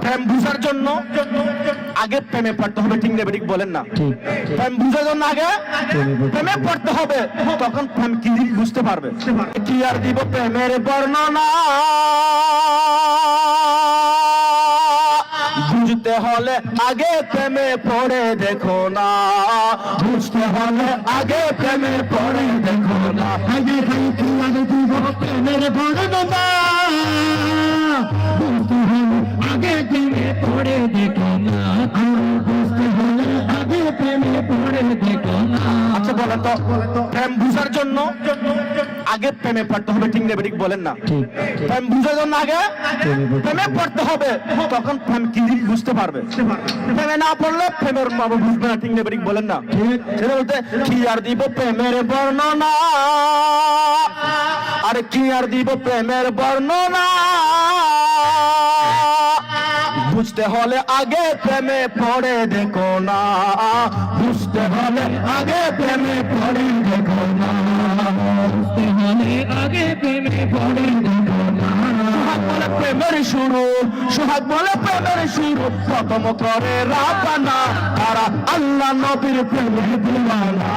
প্রেম বুঝার জন্য আগে প্রেমে পড়তে হবে, ঠিক নেবে ঠিক বলেন না? প্রেম বুঝার জন্য আগে প্রেমে পড়তে হবে, তখন প্রেম কি জিনিস বুঝতে পারবে। কি আর দিব প্রেমের বর্ণনা, বুঝতে হলে আগে প্রেমে পড়ে দেখো না, বুঝতে হলে আগে প্রেমে পড়ে দেখো না। আগে কি আর দিব প্রেমের বর্ণনা, বুঝতে হলে আগে প্রেমে পড়ে দেখো না, বুঝতে হলে আগে প্রেমে পড়ে দেখো না। আচ্ছা বলেন তো, প্রেম বুঝার জন্য আগে প্রেমে পড়তে হবে, ঠিক নেবে ঠিক বলেন না? প্রেম বুঝার জন্য আগে প্রেমে পড়তে হবে, তখন প্রেম কি জিনিস বুঝতে পারবে। প্রেমে না পড়লে প্রেমের বাবা বুঝবে না, ঠিক নেবে ঠিক বলেন না? সেটা বলতে কি আর দিব প্রেমের বর্ণনা, আরে কি আর দিব প্রেমের বর্ণনা, বুঝতে হলে আগে প্রেমে পড়ে দেখো না, বুঝতে হলে আগে প্রেমে পড়ে দেখো না, বুঝতে হলে আগে প্রেমে পড়ে দেখো না। সোহাগ বলে প্রেমের শুরু, সোহাগ বলে প্রেমের শুরু, প্রথম করে রাবানা, তারা আল্লাহ নবীর প্রেমে দিওয়ানা।